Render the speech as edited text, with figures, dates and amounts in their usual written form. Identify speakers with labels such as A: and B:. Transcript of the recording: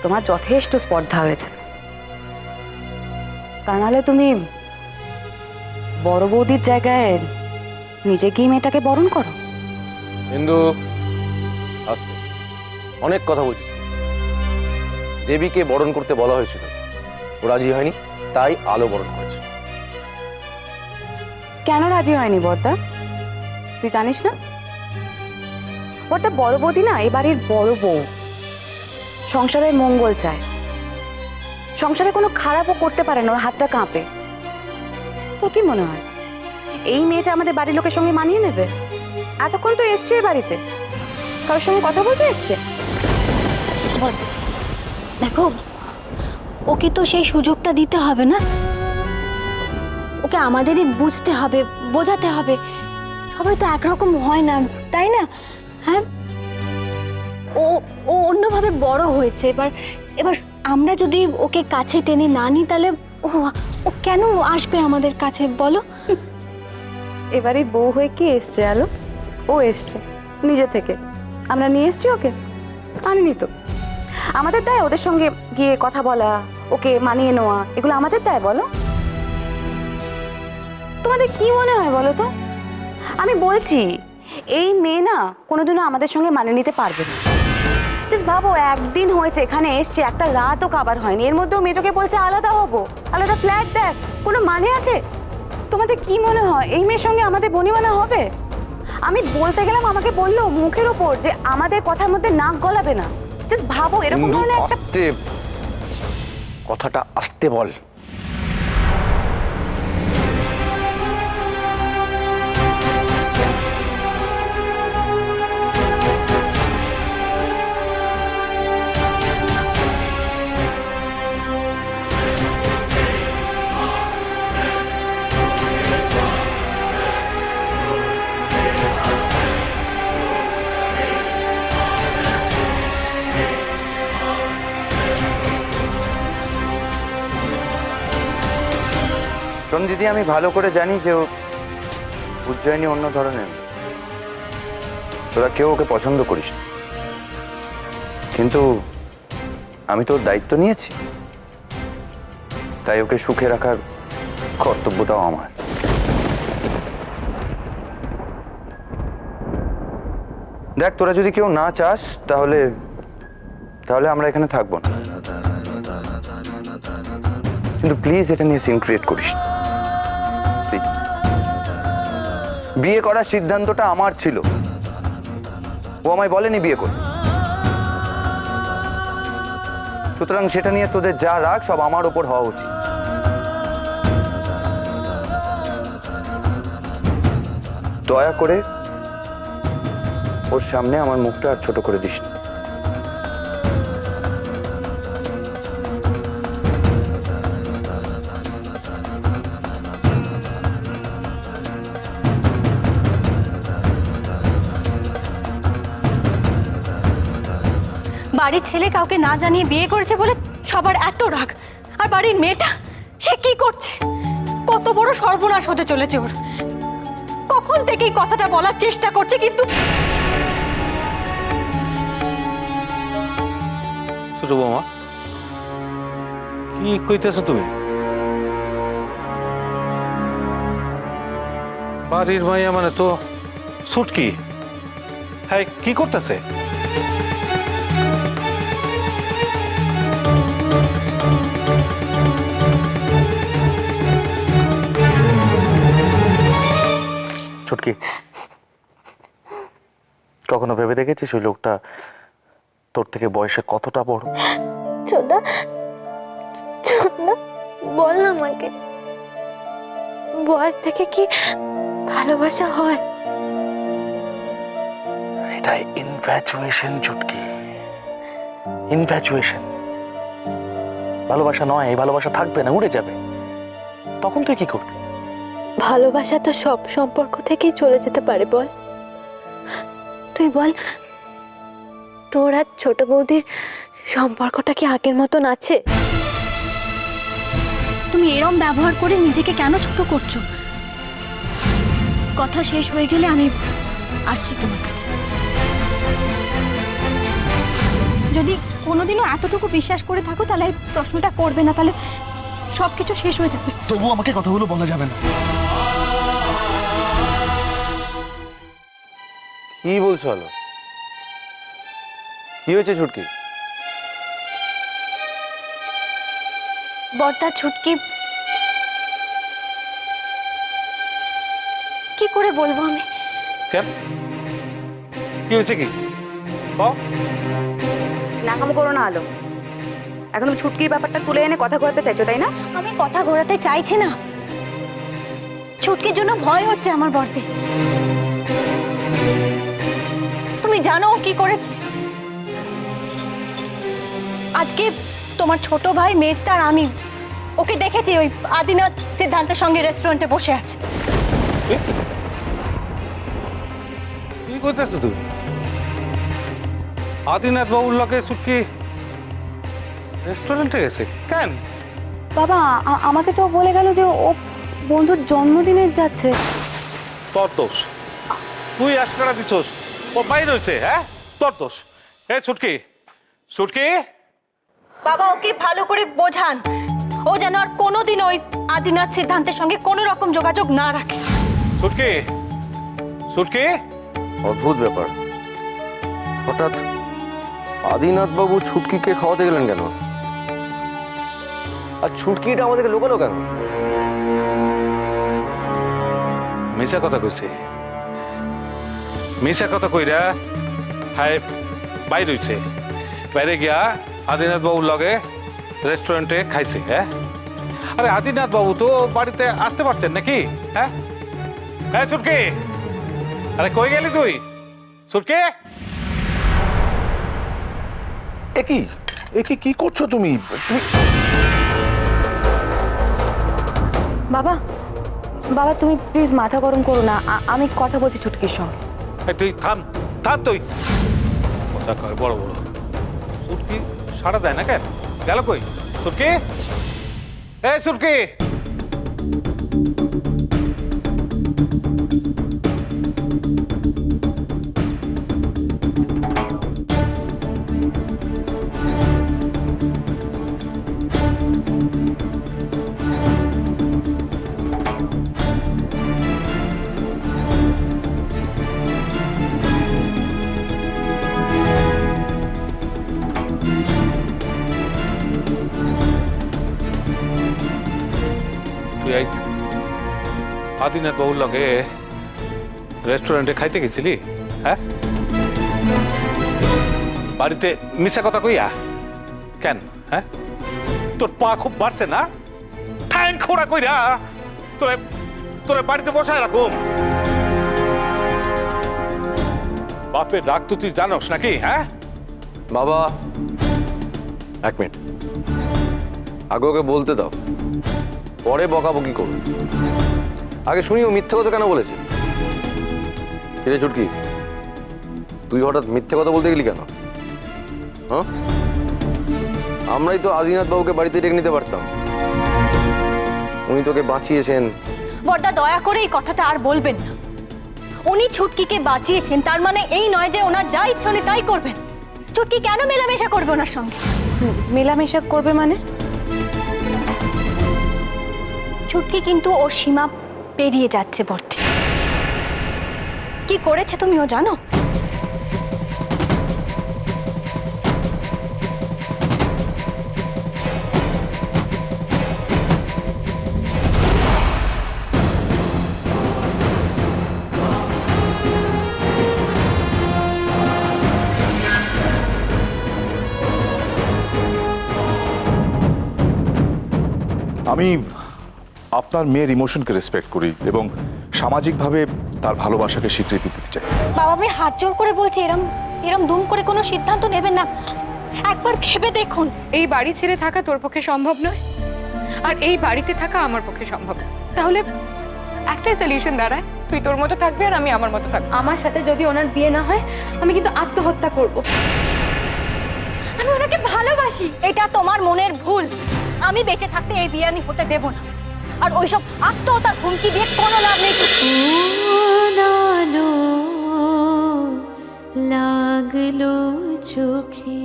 A: তোমার যথেষ্ট স্পর্ধা হয়েছে। তা নাহলে তুমি বড় বৌদির জায়গায় নিজে গিয়ে মেয়েটাকে বরণ করো।
B: কিন্তু আস্তে, অনেক কথা বলছিস। দেবীকে বরণ করতে বলা হয়েছিল, ও রাজি হয়নি, তাই আলো বরণ করেছে।
A: কেন রাজি হয়নি বড়দা? তুই জানিস না বড়দা, বড় বৌদি না এ বাড়ির বড় বউ, সংসারের মঙ্গল চায়, সংসারে কোনো খারাপও করতে পারে না, ওর হাতটা কাঁপে। তোর কি মনে হয় এই মেয়েটা আমাদের বাড়ির লোকের সঙ্গে মানিয়ে নেবে? এতক্ষণ তো এসছে এই বাড়িতে, কারোর সঙ্গে কথা বলতে এসছে?
C: দেখো, ওকে তো সেই সুযোগটা দিতে হবে না? ওকে আমাদেরই বুঝতে হবে, বোঝাতে হবে। সবাই তো একরকম হয় না, তাই না? হ্যাঁ, ও ও অন্যভাবে বড় হয়েছে। এবার এবার আমরা যদি ওকে কাছে টেনে না নিই, তাহলে ও ও কেন আসবে আমাদের কাছে বলো?
A: এবারে বউ হয়ে কি এসছে আলো? ও এসছে নিজে থেকে, আমরা নিয়ে এসছি ওকে? আনিনি তো। আমাদের দায় ওদের সঙ্গে গিয়ে কথা বলা, ওকে মানিয়ে নেওয়া, এগুলো আমাদের দায় বলো? তোমাদের কি মনে হয় বলো তো? আমি বলছি এই মেয়ে না কোনোদিনও আমাদের সঙ্গে মানিয়ে নিতে পারবে না। জাস্ট ভাবো, একদিন হয়েছে এখানে এসছে, একটা রাতও কাবার হয়নি, এর মধ্যেও মেয়েটাকে বলছে আলাদা হবো, আলাদা ফ্ল্যাট দেখ। কোনো মানে আছে? তোমাদের কি মনে হয় এই মেয়ের সঙ্গে আমাদের বনিবনা হবে? আমি বলতে গেলাম, আমাকে বললো মুখের ওপর যে আমাদের কথার মধ্যে নাক গলাবে না। জাস্ট ভাবো, এরকম ধরনের একটা
B: আস্তে, কথাটা আস্তে বল।
D: শোন দিদি, আমি ভালো করে জানি যে ও উজ্জয়িনী অন্য ধরনের। তোরা কেউ ওকে পছন্দ করিস না, কিন্তু আমি তোর দায়িত্ব নিয়েছি, তাই ওকে সুখে রাখার কর্তব্যটাও আমার। দেখ, তোরা যদি কেউ না চাস তাহলে তাহলে আমরা এখানে থাকবো না, কিন্তু প্লিজ এটা নিয়ে সিন ক্রিয়েট করিস না। বিয়ে করার সিদ্ধান্তটা আমার ছিল, ও আমায় বলেনি বিয়ে কর। সুতরাং সেটা নিয়ে তোদের যা রাগ সব আমার ওপর হওয়া উচিত। দয়া করে ওর সামনে আমার মুখটা আর ছোট করে দিস না।
C: বাড়ির ছেলে কাউকে না জানিয়ে বিয়ে করেছে বলে সবার এত রাগ, আর বাড়ির মেয়েটা সে কি করছে? কত বড় সর্বনাশ হতে চলেছে ওর। কখন থেকেই কথাটা বলার চেষ্টা করছে, কিন্তু
E: ছোট বৌমা, কি কইতেছো তুমি? বাড়ির মাইয়া মানে তো ছুটকি। হ্যাঁ, কি করতেছে? ছুটকি, কখনো ভেবে দেখেছিস ওই লোকটা তোর থেকে বয়সে কতটা বড়?
C: ছোদা, বল না আমাকে, বয়স থেকে কি ভালোবাসা হয়?
E: এটাই ইনফ্যাচুয়েশন ছুটকি, ইনফ্যাচুয়েশন। ভালোবাসা নয়, এই ভালোবাসা থাকবে না, উড়ে যাবে। তখন তুই কি করবি?
C: ভালোবাসা তো সব সম্পর্ক থেকেই চলে যেতে পারে। বল, তুই বল, তোর আর ছোট বৌদির সম্পর্কটা কি আগের মতন আছে? তুমি এরম ব্যবহার করে নিজেকে কেন ছোট করছো? কথা শেষ হয়ে গেলে আমি আসছি তোমার কাছে। যদি কোনোদিনও এতটুকু বিশ্বাস করে থাকো তাহলে এই প্রশ্নটা করবে না, তাহলে সব কিছু শেষ হয়ে যাবে।
E: তবু আমাকে কথাগুলো বলা যাবে না।
B: কি বলছো আলো? কি হয়েছে ছুটকি?
C: বর্দা ছুটকি, কি করে বলবো আমি?
F: কেন, কি হয়েছে? কি
A: নাকাম করো না আলো। এখন তুমি ছুটকির ব্যাপারটা তুলে এনে কথা ঘোরাতে চাইছো, তাই না?
C: আমি কথা ঘোরাতে চাইছি না, ছুটকির জন্য ভয় হচ্ছে আমার বর্দি। তুমি জানো ও কি করেছে? আজকে তোমার ছোট ভাই মেজদা আর আমি ওকে দেখেছি ওই আদিনাথ সিদ্ধান্তের সঙ্গে রেস্টুরেন্টে বসে আছে।
F: কি করতেছো তুমি? আদিনাথ বাবুর লগে ছুটকি রেস্টুরেন্টে গেছে কেন?
A: বাবা আমাকে তো বলে গেল যে ও বন্ধুর জন্মদিনে যাচ্ছে।
F: তোর দোষ, তুই আশকারা দিছস। ও বাইরে হয়েছে, হ্যাঁ তোর দোষ। এ ছুটকি, ছুটকি,
C: বাবা ওকে ভালো করে বোঝান, ও যেন আর কোনোদিন ওই আদিনাথ সিদ্ধান্তের সঙ্গে কোনো রকম যোগাযোগ না রাখে।
F: ছুটকি, ছুটকি।
B: অদ্ভুত ব্যাপার, হঠাৎ আদিনাথ বাবু ছুটকিকে খাওয়াতে গেলেন কেন? আর ছুটকিটা আমাদেরকে লোকালো কেন?
F: মিশা কথা কইছে, মিশা কথা কইরা হায় বাইরে হইছে। বাইরে গিয়া আদিনাথ বাবুর লগে রেস্টুরেন্টে খাইছে। হ্যাঁ, আরে আদিনাথ বাবু তো বাড়িতে আসতে পারতেন নাকি? হ্যাঁ হ্যাঁ ছুটকি, আরে কই গেলি তুই? ছুটকি,
D: একি কি করছো তুমি?
A: বাবা বাবা তুমি প্লিজ মাথা গরম করো না, আমি কথা বলছি ছুটকির সঙ্গে।
F: এই তুই থাম, থাম তুই। কথা কয় বড় বড়। ছুটকি সাড়া দেয় না কেন? গেল কই ছুটকি? এ ছুটকি, তুই আইস আদিনাথ বাবুর লগে রেস্টুরেন্টে খাইতে গেছিলি? হ্যাঁ, বাড়িতে মিশা কথা কইয়া কেন? হ্যাঁ, তোর পা খুব বাড়ছে না? ঠ্যাং খোড়া কইরা তোরে তোরে বাড়িতে বসায় রাখুম। বাপের ডাক তো তুই জানোস নাকি? হ্যাঁ
B: বাবা এক মিনিট, আগে ওকে বলতে দাও, পরে বকাবকি করুন। আগে শুনি ও মিথ্যে কথা কেন বলেছে। কিরে ছুটকি, তুই হঠাৎ মিথ্যে কথা বলতে গেলি কেন? হ্যাঁ, আমরাই তো আদিনাথ বাবুকে বাড়িতে ডেকে নিতে পারতাম, উনি তোকে বাঁচিয়েছেন।
C: বড়দা দয়া করে এই কথাটা আর বলবেন না। উনি ছুটকিকে বাঁচিয়েছেন তার মানে এই নয় যে ওনার যা ইচ্ছা উনি তাই করবেন। ছুটকি কেন মেলামেশা করবে ওনার সঙ্গে?
A: মেলামেশা করবে মানে?
C: ছুটকি কিন্তু ওর সীমা পেরিয়ে যাচ্ছে বর্দি। কি করেছে তুমিও জানো?
G: আমি আপনার মেয়ের ইমোশনকে রেসপেক্ট করি এবং সামাজিকভাবে তার ভালোবাসাকে স্বীকৃতি দিতে চাই।
C: বাবা আমি হাত জোর করে বলছি এরম এরম দুম করে কোনো সিদ্ধান্ত নেবেন না, একবার ভেবে দেখুন।
H: এই বাড়ি ছেড়ে থাকা তোর পক্ষে সম্ভব নয়, আর এই বাড়িতে থাকা আমার পক্ষে সম্ভব। তাহলে একটাই সলিউশন দাঁড়ায়, তুই তোর মতো থাকবি আর আমি আমার মতো থাকবো। আমার সাথে যদি ওনার বিয়ে না হয় আমি কিন্তু আত্মহত্যা করব। আমি ওনাকে ভালোবাসি।
C: এটা তোমার মনের ভুল। আমি বেঁচে থাকতে এই বিয়ে আমি হতে দেব না, আর ওইসব আত্মহত্যার হুমকি দিয়ে কোনো লাভ নেই।
I: লাগলো চোখে